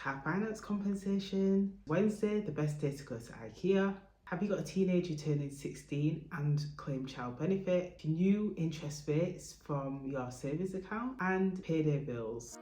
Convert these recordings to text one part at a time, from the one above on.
Car finance compensation. Wednesday, the best day to go to IKEA. Have you got a teenager turning 16 and claim child benefit? New interest rates from your savings account and payday bills.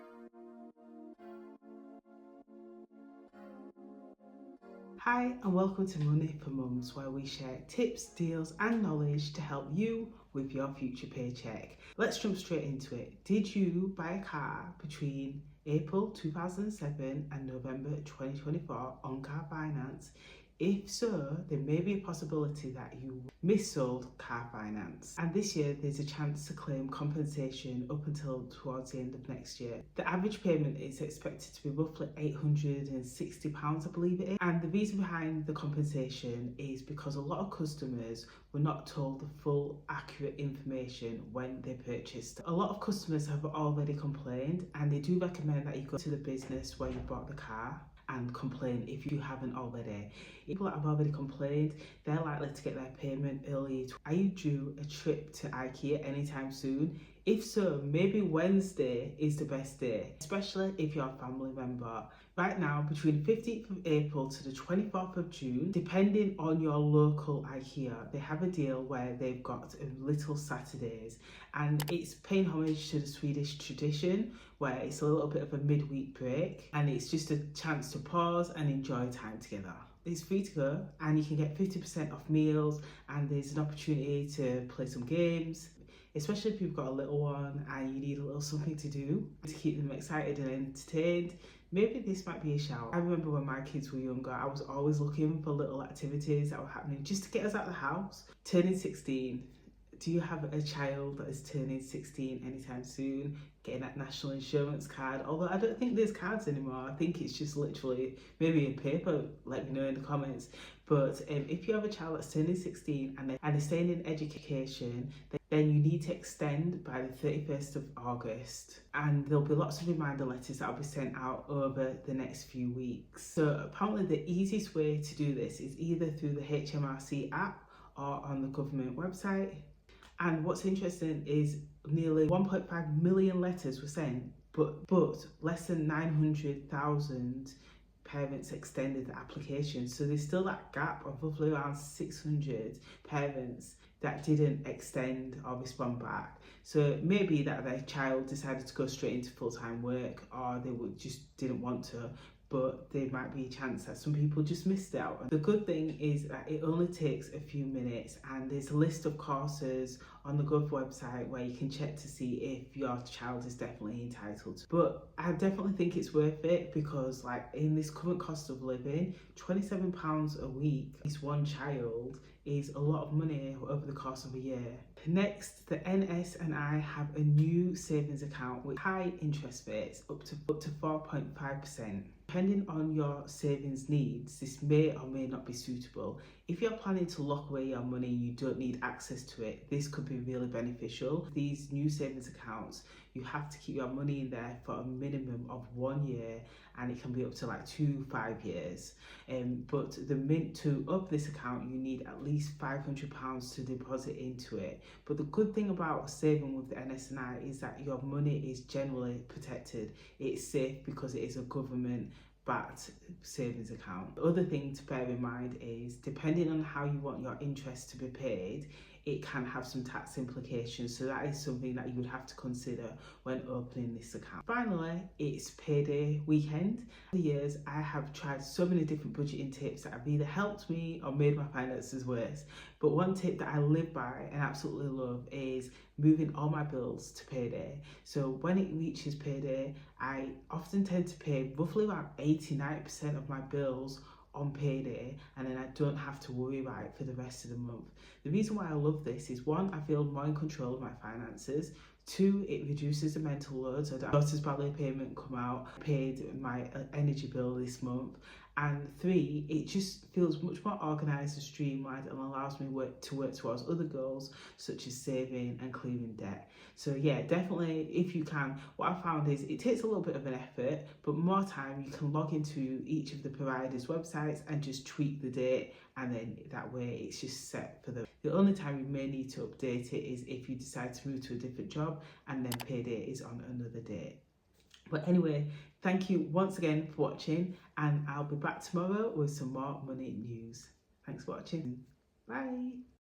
Hi and welcome to Money for Mums, where we share tips, deals and knowledge to help you with your future paycheck. Let's jump straight into it. Did you buy a car between April 2007 and November 2024 on car finance? If so, there may be a possibility that you missold car finance. And this year, there's a chance to claim compensation up until towards the end of next year. The average payment is expected to be roughly £860, I believe it is. And the reason behind the compensation is because a lot of customers were not told the full accurate information when they purchased. A lot of customers have already complained, and they do recommend that you go to the business where you bought the car and complain if you haven't already. People that have already complained, they're likely to get their payment early. Are you due a trip to IKEA anytime soon? If so, maybe Wednesday is the best day, especially if you're a family member. Right now, between 15th of April to the 24th of June, depending on your local IKEA, they have a deal where they've got Little Saturdays, and it's paying homage to the Swedish tradition where it's a little bit of a midweek break and it's just a chance to pause and enjoy time together. It's free to go and you can get 50% off meals, and there's an opportunity to play some games, especially if you've got a little one and you need a little something to do to keep them excited and entertained. Maybe this might be a shout. I remember when my kids were younger, I was always looking for little activities that were happening just to get us out of the house. Turning 16. Do you have a child that is turning 16 anytime soon? Getting that national insurance card? Although I don't think there's cards anymore. I think it's just literally maybe a paper. Let me know in the comments. But if you have a child that's turning 16 and they're staying in education, then you need to extend by the 31st of August. And there'll be lots of reminder letters that will be sent out over the next few weeks. So apparently the easiest way to do this is either through the HMRC app or on the government website. And what's interesting is nearly 1.5 million letters were sent, but less than 900,000 parents extended the application. So there's still that gap of roughly around 600 parents that didn't extend or respond back. So it may be that their child decided to go straight into full-time work, or they just didn't want to, but there might be a chance that some people just missed out. The good thing is that it only takes a few minutes, and there's a list of courses on the Gov website where you can check to see if your child is definitely entitled. But I definitely think it's worth it, because like in this current cost of living, £27 a week is one child is a lot of money over the course of a year. Next, the NS&I have a new savings account with high interest rates up to 4.5%. Depending on your savings needs, this may or may not be suitable. If you're planning to lock away your money and you don't need access to it, this could be really beneficial. These new savings accounts, you have to keep your money in there for a minimum of 1 year, and it can be up to like 5 years. But to up this account, you need at least £500 to deposit into it. But the good thing about saving with the NS&I is that your money is generally protected. It's safe because it is a government-backed savings account. The other thing to bear in mind is, depending on how you want your interest to be paid, it can have some tax implications, so that is something that you would have to consider when opening this account. Finally, it's payday weekend. For years, I have tried so many different budgeting tips that have either helped me or made my finances worse. But one tip that I live by and absolutely love is moving all my bills to payday. So when it reaches payday, I often tend to pay roughly about 89% of my bills on payday, and then I don't have to worry about it for the rest of the month. The reason why I love this is, one, I feel more in control of my finances. Two, it reduces the mental load. So the daughter's ballet payment come out, I paid my energy bill this month. And three, it just feels much more organised and streamlined and allows me to work towards other goals, such as saving and clearing debt. So yeah, definitely, if you can, what I found is it takes a little bit of an effort, but more time you can log into each of the providers' websites and just tweak the date, and then that way it's just set for the only time you may need to update it is if you decide to move to a different job and then payday is on another date. But anyway, Thank you once again for watching, and I'll be back tomorrow with some more money news. Thanks for watching. Bye.